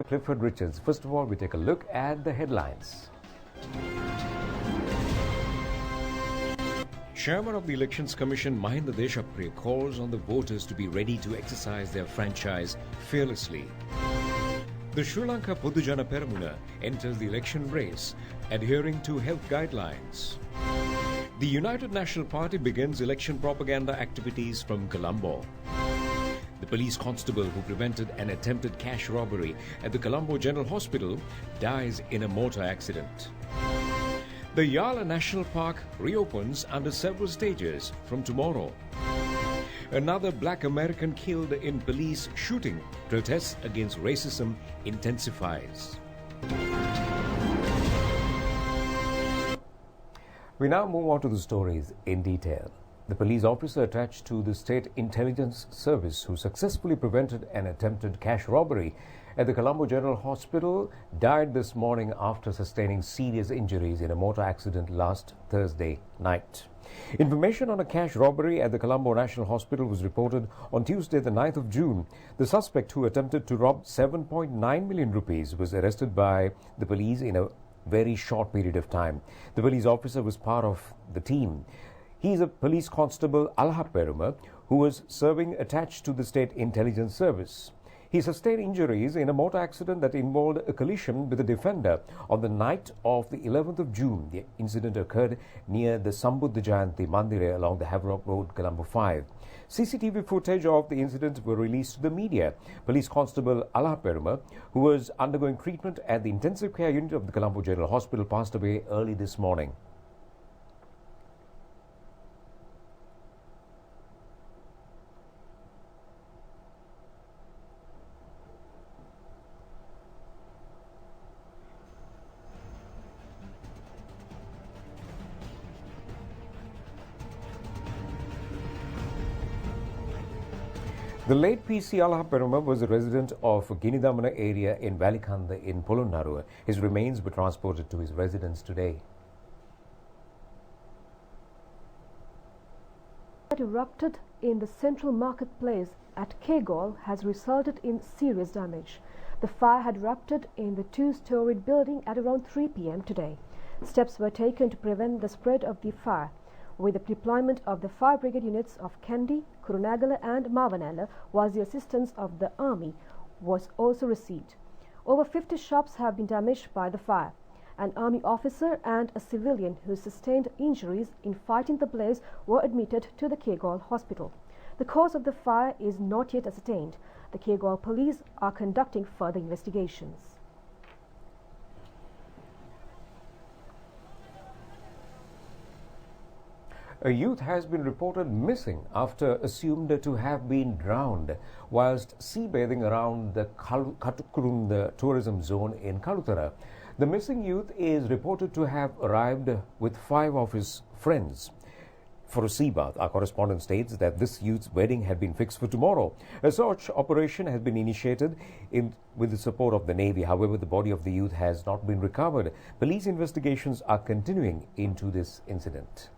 Clifford Richards. First of all, we take a look at the headlines. Chairman of the Elections Commission Mahinda Deshapriya calls on the voters to be ready to exercise their franchise fearlessly. The Sri Lanka Podujana Peramuna enters the election race, adhering to health guidelines. The United National Party begins election propaganda activities from Colombo. The police constable who prevented an attempted cash robbery at the Colombo General Hospital dies in a motor accident. The Yala National Park reopens under several stages from tomorrow. Another black American killed in police shooting. Protests against racism intensifies. We now move on to the stories in detail. The police officer attached to the State Intelligence Service who successfully prevented an attempted cash robbery at the Colombo General Hospital died this morning after sustaining serious injuries in a motor accident last Thursday night. Information on a cash robbery at the Colombo National Hospital was reported on Tuesday, the 9th of June. The suspect who attempted to rob 7.9 million rupees was arrested by the police in a very short period of time. The police officer was part of the team. He is a police constable, Alha Peruma, who was serving attached to the State Intelligence Service. He sustained injuries in a motor accident that involved a collision with a defender on the night of the 11th of June. The incident occurred near the Sambuddha Jayanti Mandire along the Havelock Road, Colombo 5. CCTV footage of the incident were released to the media. Police Constable Alha Peruma, who was undergoing treatment at the intensive care unit of the Colombo General Hospital, passed away early this morning. The late PC Alha Peruma was a resident of Ginidamana area in Valikanda in Polonnaruwa. His remains were transported to his residence today. That erupted in the central marketplace at Kegol has resulted in serious damage. The fire had erupted in the two-storied building at around 3 p.m. today. Steps were taken to prevent the spread of the fire. With the deployment of the fire brigade units of Kendi, Kurunagala and Mavanala, whilst the assistance of the army was also received. Over 50 shops have been damaged by the fire. An army officer and a civilian who sustained injuries in fighting the blaze were admitted to the Kegol hospital. The cause of the fire is not yet ascertained. The Kegol police are conducting further investigations. A youth has been reported missing after assumed to have been drowned whilst sea bathing around the Katukurunda tourism zone in Kalutara. The missing youth is reported to have arrived with 5 of his friends for a sea bath. Our correspondent states that this youth's wedding had been fixed for tomorrow. A search operation has been initiated with the support of the Navy. However, the body of the youth has not been recovered. Police investigations are continuing into this incident.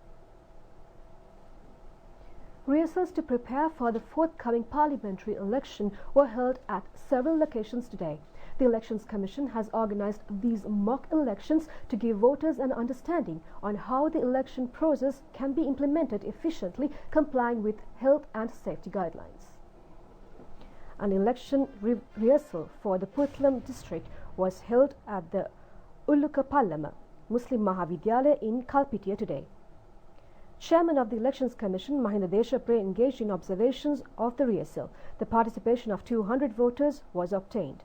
Rehearsals to prepare for the forthcoming parliamentary election were held at several locations today. The Elections Commission has organized these mock elections to give voters an understanding on how the election process can be implemented efficiently, complying with health and safety guidelines. An election rehearsal for the Putlam district was held at the Ulukapallama Muslim Mahavidyalaya in Kalpitiya today. Chairman of the Elections Commission, Mahinda Deshapriya, engaged in observations of the rehearsal. The participation of 200 voters was obtained.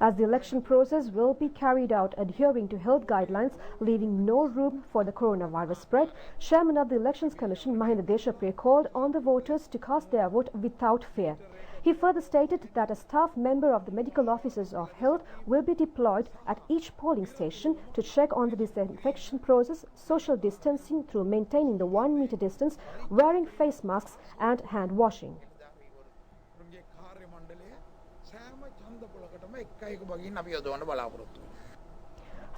As the election process will be carried out adhering to health guidelines, leaving no room for the coronavirus spread, Chairman of the Elections Commission, Mahinda Deshapriya, called on the voters to cast their vote without fear. He further stated that a staff member of the medical officers of health will be deployed at each polling station to check on the disinfection process, social distancing through maintaining the 1 meter distance, wearing face masks and hand washing.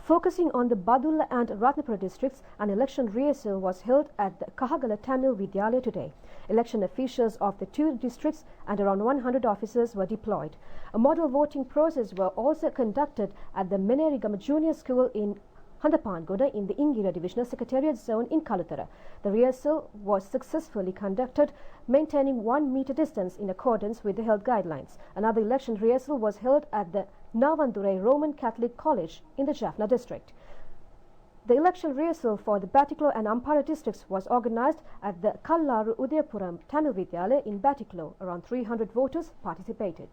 Focusing on the Badulla and Ratnapura districts, an election rehearsal was held at the Kahagala Tamil Vidyalaya today. Election officials of the two districts and around 100 officers were deployed. A model voting process was also conducted at the Menerigama Junior School in Handapangoda in the Ingira Divisional Secretariat Zone in Kalutara. The rehearsal was successfully conducted, maintaining 1 meter distance in accordance with the health guidelines. Another election rehearsal was held at the Navandurai Roman Catholic College in the Jaffna district. The election rehearsal for the Batiklo and Ampara districts was organized at the Kallaru Udayapuram Tamil Vidyalaya in Batiklo. Around 300 voters participated.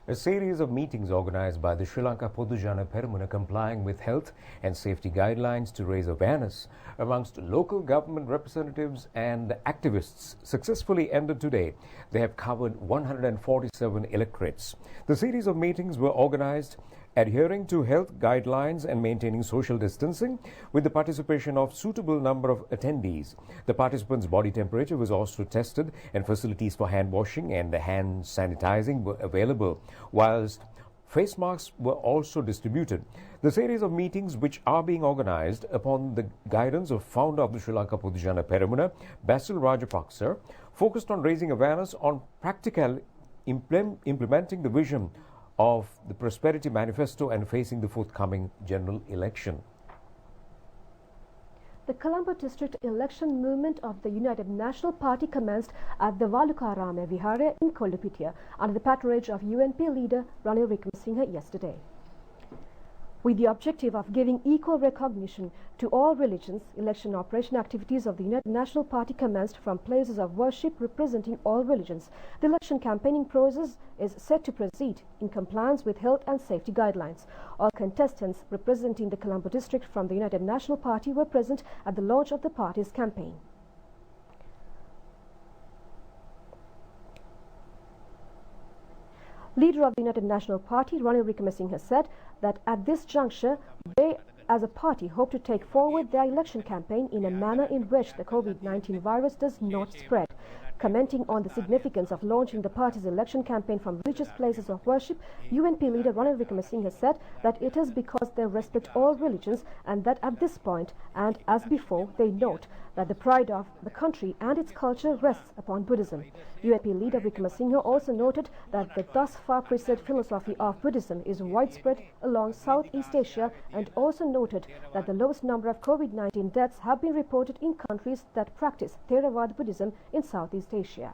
A series of meetings organized by the Sri Lanka Podujana Peramuna complying with health and safety guidelines to raise awareness amongst local government representatives and activists successfully ended today. They have covered 147 electorates. The series of meetings were organized adhering to health guidelines and maintaining social distancing with the participation of suitable number of attendees. The participants' body temperature was also tested and facilities for hand washing and hand sanitizing were available, whilst face masks were also distributed. The series of meetings which are being organized upon the guidance of founder of the Sri Lanka Podujana Peramuna, Basil Rajapaksa, focused on raising awareness on practical implementing the vision of the Prosperity Manifesto and facing the forthcoming general election. The Colombo district election movement of the United National Party commenced at the Valukarama Vihara in Kollupitiya under the patronage of UNP leader Ranil Wickremesinghe yesterday. With the objective of giving equal recognition to all religions, election operation activities of the United National Party commenced from places of worship representing all religions. The election campaigning process is set to proceed in compliance with health and safety guidelines. All contestants representing the Colombo district from the United National Party were present at the launch of the party's campaign. Leader of the United National Party, Ranil Wickremesinghe, said that at this juncture, they as a party hope to take forward their election campaign in a manner in which the COVID-19 virus does not spread. Commenting on the significance of launching the party's election campaign from religious places of worship, UNP leader Ranil Wickremesinghe said that it is because they respect all religions and that at this point, and as before, they note that the pride of the country and its culture rests upon Buddhism. UNP leader Wickremesinghe also noted that the thus far preserved philosophy of Buddhism is widespread along Southeast Asia and also noted that the lowest number of COVID-19 deaths have been reported in countries that practice Theravada Buddhism in Southeast Asia.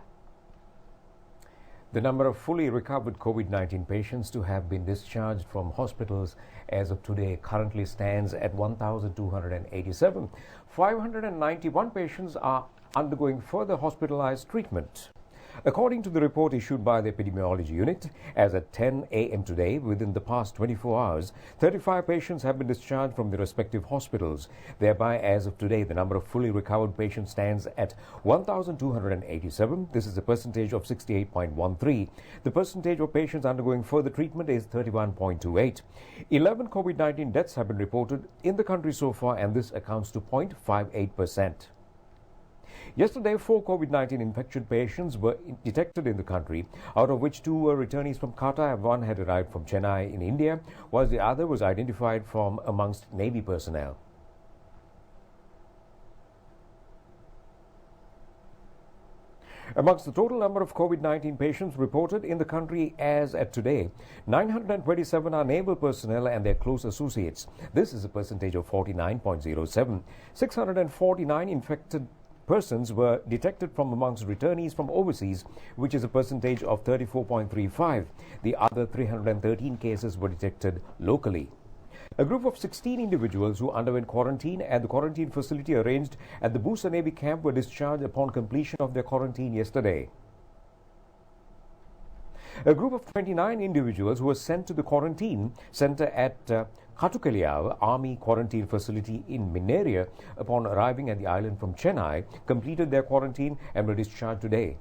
The number of fully recovered COVID-19 patients to have been discharged from hospitals as of today currently stands at 1,287. 591 patients are undergoing further hospitalized treatment. According to the report issued by the Epidemiology Unit, as at 10 a.m. today, within the past 24 hours, 35 patients have been discharged from the respective hospitals. Thereby, as of today, the number of fully recovered patients stands at 1,287. This is a percentage of 68.13. The percentage of patients undergoing further treatment is 31.28. 11 COVID-19 deaths have been reported in the country so far, and this accounts to 0.58%. Yesterday, 4 COVID-19 infected patients were detected in the country, out of which 2 were returnees from Qatar and 1 had arrived from Chennai in India, while the other was identified from amongst Navy personnel. Amongst the total number of COVID-19 patients reported in the country as at today, 927 are naval personnel and their close associates. This is a percentage of 49.07. 649 infected persons were detected from amongst returnees from overseas, which is a percentage of 34.35. The other 313 cases were detected locally. A group of 16 individuals who underwent quarantine at the quarantine facility arranged at the Busa Navy camp were discharged upon completion of their quarantine yesterday. A group of 29 individuals who were sent to the quarantine center at Katukaliav Army Quarantine Facility in Mineria upon arriving at the island from Chennai completed their quarantine and were discharged today.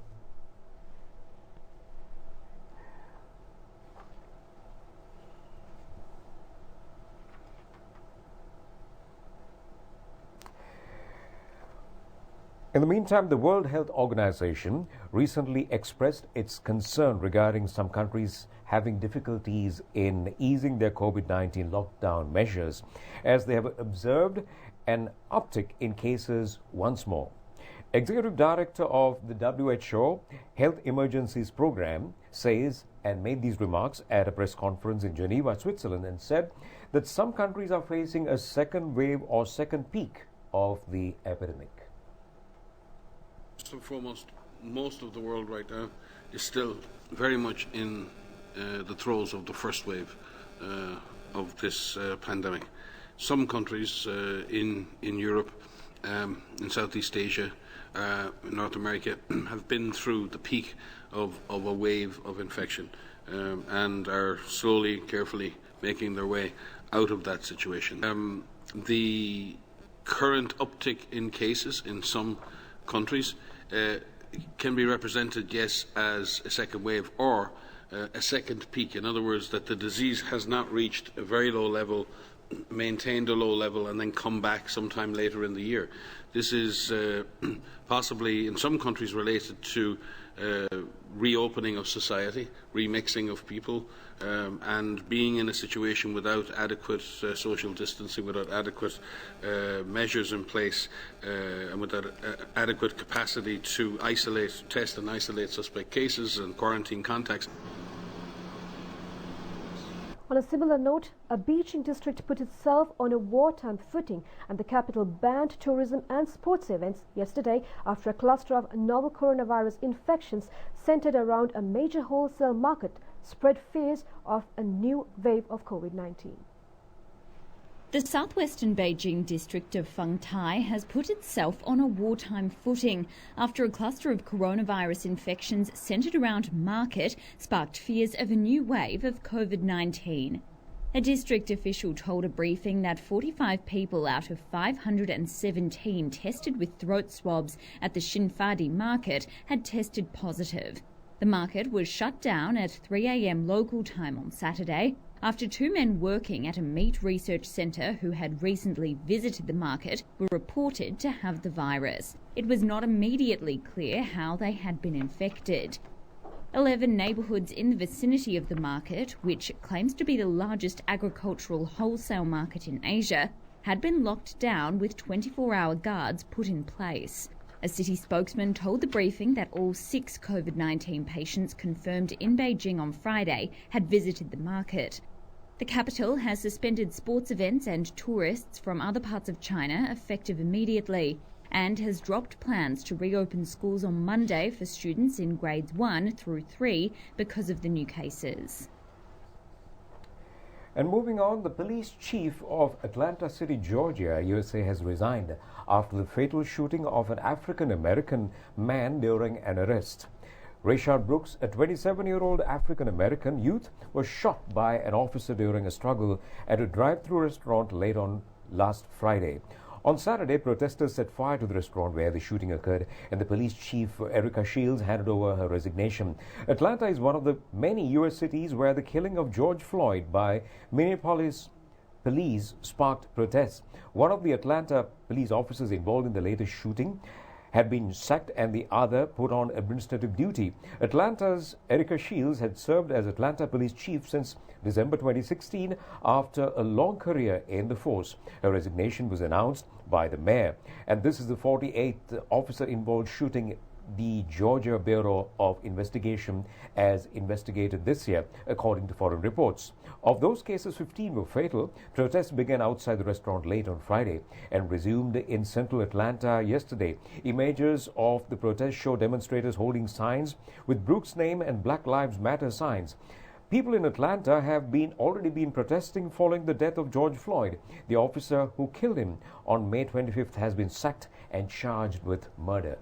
In the meantime, the World Health Organization recently expressed its concern regarding some countries having difficulties in easing their COVID-19 lockdown measures as they have observed an uptick in cases once more. Executive Director of the WHO Health Emergencies Program says and made these remarks at a press conference in Geneva, Switzerland, and said that some countries are facing a second wave or second peak of the epidemic. First and foremost, most of the world right now is still very much in the throes of the first wave of this pandemic. Some countries in Europe, in Southeast Asia, North America have been through the peak of a wave of infection and are slowly, carefully making their way out of that situation. The current uptick in cases in some countries can be represented, yes, as a second wave or a second peak. In other words, that the disease has not reached a very low level, maintained a low level, and then come back sometime later in the year. This is possibly in some countries related to reopening of society, remixing of people, and being in a situation without adequate social distancing, without adequate measures in place, and without adequate capacity to test and isolate suspect cases and quarantine contacts. On a similar note, a beaching district put itself on a wartime footing and the capital banned tourism and sports events yesterday after a cluster of novel coronavirus infections centered around a major wholesale market spread fears of a new wave of COVID-19. The southwestern Beijing district of Fengtai has put itself on a wartime footing after a cluster of coronavirus infections centred around market sparked fears of a new wave of COVID-19. A district official told a briefing that 45 people out of 517 tested with throat swabs at the Xinfadi market had tested positive. The market was shut down at 3 a.m. local time on Saturday after two men working at a meat research centre who had recently visited the market were reported to have the virus. It was not immediately clear how they had been infected. 11 neighbourhoods in the vicinity of the market, which claims to be the largest agricultural wholesale market in Asia, had been locked down with 24-hour guards put in place. A city spokesman told the briefing that all 6 COVID-19 patients confirmed in Beijing on Friday had visited the market. The capital has suspended sports events and tourists from other parts of China effective immediately and has dropped plans to reopen schools on Monday for students in grades 1 through 3 because of the new cases. And moving on, the police chief of Atlanta City, Georgia, USA, has resigned after the fatal shooting of an African-American man during an arrest. Rayshard Brooks, a 27-year-old African-American youth, was shot by an officer during a struggle at a drive-thru restaurant late on last Friday. On Saturday, protesters set fire to the restaurant where the shooting occurred, and the police chief, Erica Shields, handed over her resignation. Atlanta is one of the many U.S. cities where the killing of George Floyd by Minneapolis police sparked protests. One of the Atlanta police officers involved in the latest shooting had been sacked and the other put on administrative duty. Atlanta's Erica Shields had served as Atlanta police chief since December 2016 after a long career in the force. Her resignation was announced by the mayor, and this is the 48th officer-involved shooting the Georgia Bureau of Investigation has investigated this year, according to foreign reports. Of those cases, 15 were fatal. Protests began outside the restaurant late on Friday and resumed in central Atlanta yesterday. Images of the protest show demonstrators holding signs with Brooks' name and Black Lives Matter signs. People in Atlanta have already been protesting following the death of George Floyd. The officer who killed him on May 25th has been sacked and charged with murder.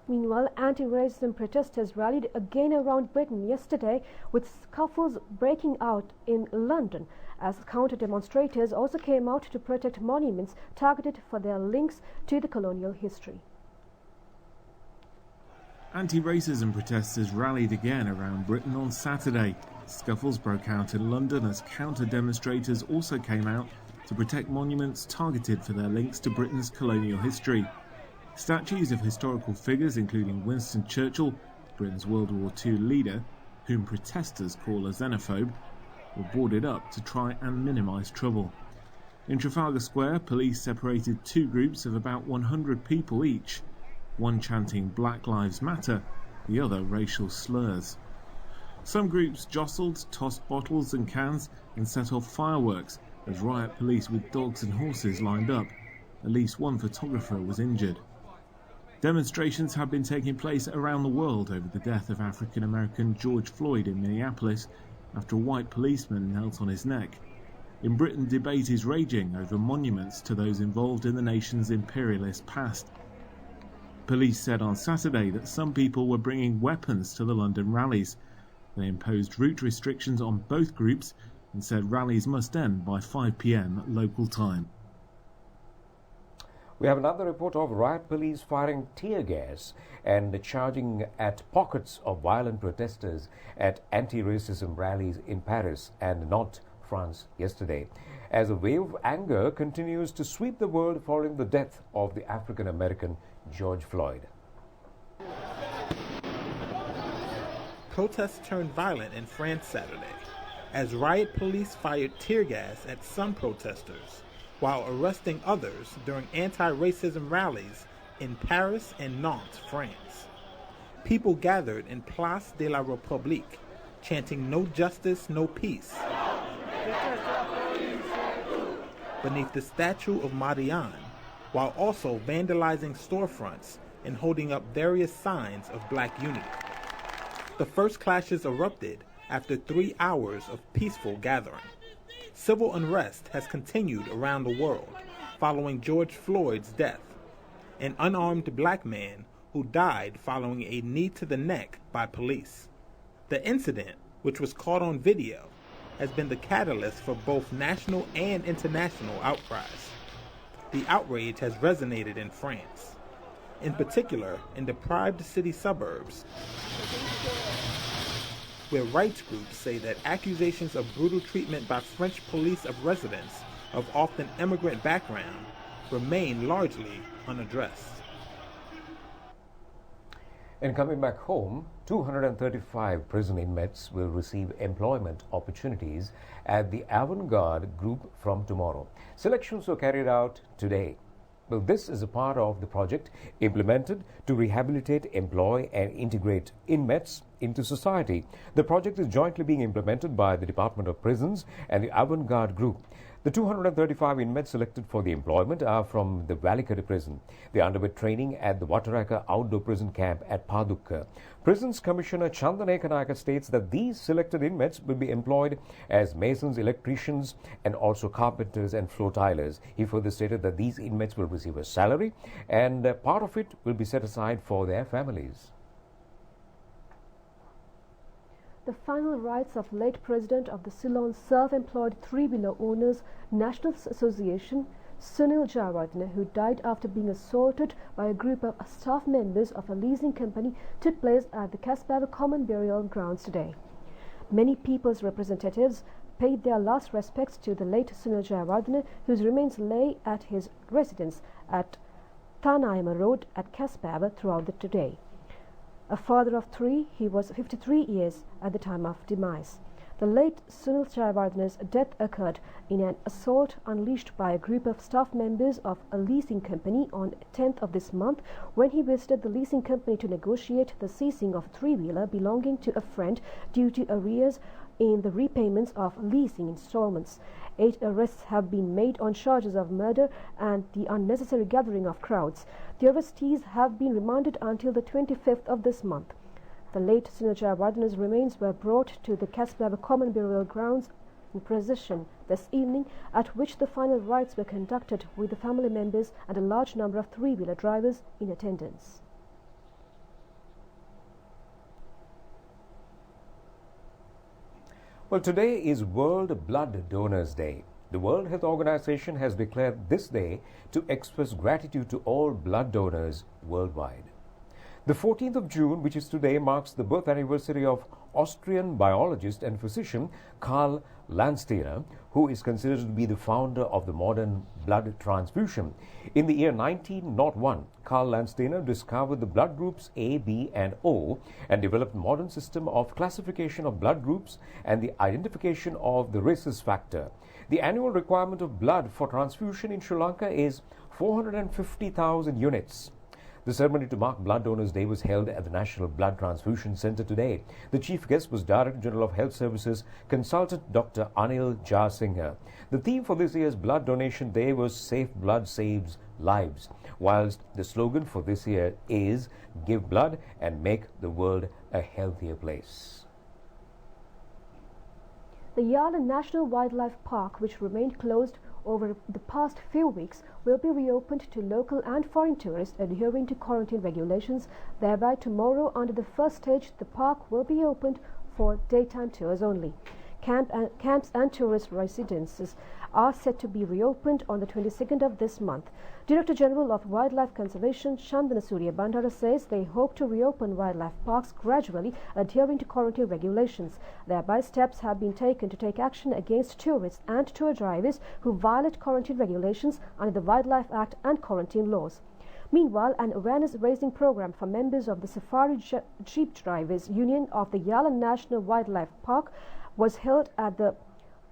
Meanwhile, anti-racism protesters rallied again around Britain yesterday, with scuffles breaking out in London, as counter-demonstrators also came out to protect monuments targeted for their links to the colonial history. Anti-racism protesters rallied again around Britain on Saturday. Scuffles broke out in London as counter-demonstrators also came out to protect monuments targeted for their links to Britain's colonial history. Statues of historical figures, including Winston Churchill, Britain's World War II leader, whom protesters call a xenophobe, were boarded up to try and minimise trouble. In Trafalgar Square, police separated two groups of about 100 people each, one chanting Black Lives Matter, the other racial slurs. Some groups jostled, tossed bottles and cans and set off fireworks as riot police with dogs and horses lined up. At least one photographer was injured. Demonstrations have been taking place around the world over the death of African-American George Floyd in Minneapolis after a white policeman knelt on his neck. In Britain, debate is raging over monuments to those involved in the nation's imperialist past. Police said on Saturday that some people were bringing weapons to the London rallies. They imposed route restrictions on both groups and said rallies must end by 5 p.m. local time. We have another report of riot police firing tear gas and charging at pockets of violent protesters at anti-racism rallies in Paris and Nantes, France yesterday, as a wave of anger continues to sweep the world following the death of the African-American George Floyd. Protests turned violent in France Saturday, as riot police fired tear gas at some protesters, while arresting others during anti-racism rallies in Paris and Nantes, France. People gathered in Place de la République, chanting "No justice, no peace," beneath the statue of Marianne, while also vandalizing storefronts and holding up various signs of black unity. The first clashes erupted after 3 hours of peaceful gathering. Civil unrest has continued around the world following George Floyd's death, an unarmed black man who died following a knee to the neck by police. The incident, which was caught on video, has been the catalyst for both national and international outcries. The outrage has resonated in France, in particular in deprived city suburbs, where rights groups say that accusations of brutal treatment by French police of residents of often immigrant background remain largely unaddressed. And coming back home, 235 prison inmates will receive employment opportunities at the Avant-Garde Group from tomorrow. Selections were carried out today. Well, this is a part of the project implemented to rehabilitate, employ and integrate inmates into society. The project is jointly being implemented by the Department of Prisons and the Avant-Garde Group. The 235 inmates selected for the employment are from the Valikade prison. They underwent training at the Wataraka outdoor prison camp at Padukka. Prisons Commissioner Chandan Ekanayaka states that these selected inmates will be employed as masons, electricians and also carpenters and floor tilers. He further stated that these inmates will receive a salary and part of it will be set aside for their families. The final rights of late president of the Ceylon Self-Employed Three-Wheeler Owners National Association, Sunil Jayawardene, who died after being assaulted by a group of staff members of a leasing company, took place at the Kasbah Common Burial Grounds today. Many people's representatives paid their last respects to the late Sunil Jayawardene, whose remains lay at his residence at Thanayama Road at Kasbah throughout the day. A father of three, he was 53 years at the time of demise. The late Sunil Jayawardene's death occurred in an assault unleashed by a group of staff members of a leasing company on 10th of this month when he visited the leasing company to negotiate the seizing of a three-wheeler belonging to a friend due to arrears in the repayments of leasing installments. 8 arrests have been made on charges of murder and the unnecessary gathering of crowds. The arrestees have been remanded until the 25th of this month. The late Sunil Jayawardene's remains were brought to the Kasbah Common Burial Grounds in procession this evening, at which the final rites were conducted with the family members and a large number of three-wheeler drivers in attendance. Well, today is World Blood Donors Day. The World Health Organization has declared this day to express gratitude to all blood donors worldwide. The 14th of June, which is today, marks the birth anniversary of Austrian biologist and physician Karl Landsteiner, who is considered to be the founder of the modern blood transfusion. In the year 1901, Karl Landsteiner discovered the blood groups A, B, and O and developed a modern system of classification of blood groups and the identification of the rhesus factor. The annual requirement of blood for transfusion in Sri Lanka is 450,000 units. The ceremony to mark Blood Donors Day was held at the National Blood Transfusion Centre today. The chief guest was Director General of Health Services, Consultant Dr. Anil Jasinghe. The theme for this year's Blood Donation Day was Safe Blood Saves Lives, whilst the slogan for this year is Give Blood and Make the World a Healthier Place. The Yala National Wildlife Park, which remained closed over the past few weeks, will be reopened to local and foreign tourists adhering to quarantine regulations. Thereby, tomorrow, under the first stage, the park will be opened for daytime tours only. Camps and tourist residences are set to be reopened on the 22nd of this month. Director General of Wildlife Conservation Chandana Surya Bandara says they hope to reopen wildlife parks gradually, adhering to quarantine regulations. Thereby, steps have been taken to take action against tourists and tour drivers who violate quarantine regulations under the Wildlife Act and quarantine laws. Meanwhile, an awareness-raising program for members of the Safari Jeep Drivers Union of the Yala National Wildlife Park was held at the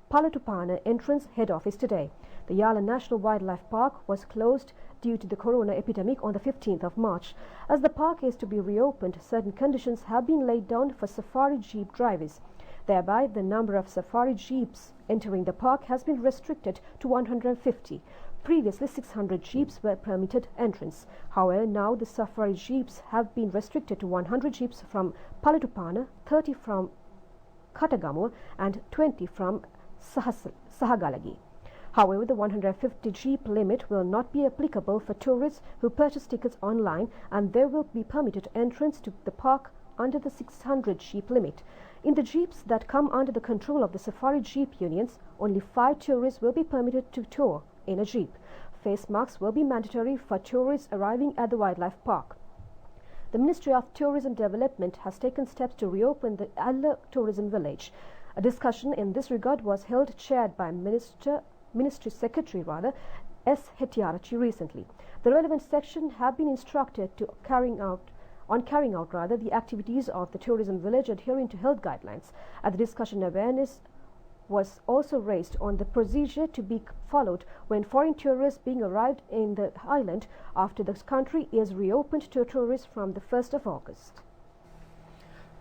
Palatupana entrance head office today. The Yala National Wildlife Park was closed due to the corona epidemic on the 15th of March. As the park is to be reopened, certain conditions have been laid down for safari jeep drivers. Thereby, the number of safari jeeps entering the park has been restricted to 150. Previously, 600 jeeps were permitted entrance. However, now the safari jeeps have been restricted to 100 jeeps from Palatupana, 30 from Katagamu, and 20 from Sahagalagi. However, the 150 jeep limit will not be applicable for tourists who purchase tickets online, and there will be permitted entrance to the park under the 600 jeep limit. In the jeeps that come under the control of the Safari Jeep unions, only 5 tourists will be permitted to tour in a jeep. Face masks will be mandatory for tourists arriving at the wildlife park. The Ministry of Tourism Development has taken steps to reopen the Adler Tourism Village. A discussion in this regard was held, chaired by Ministry Secretary S. Hettiarachchi recently. The relevant section have been instructed to carrying out the activities of the tourism village adhering to health guidelines. At the discussion, awareness was also raised on the procedure to be followed when foreign tourists being arrived in the island after the country is reopened to tourists from the 1st of August.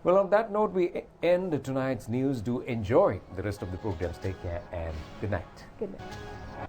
Well, on that note, we end tonight's news. Do enjoy the rest of the programs. Take care and good night. Good night.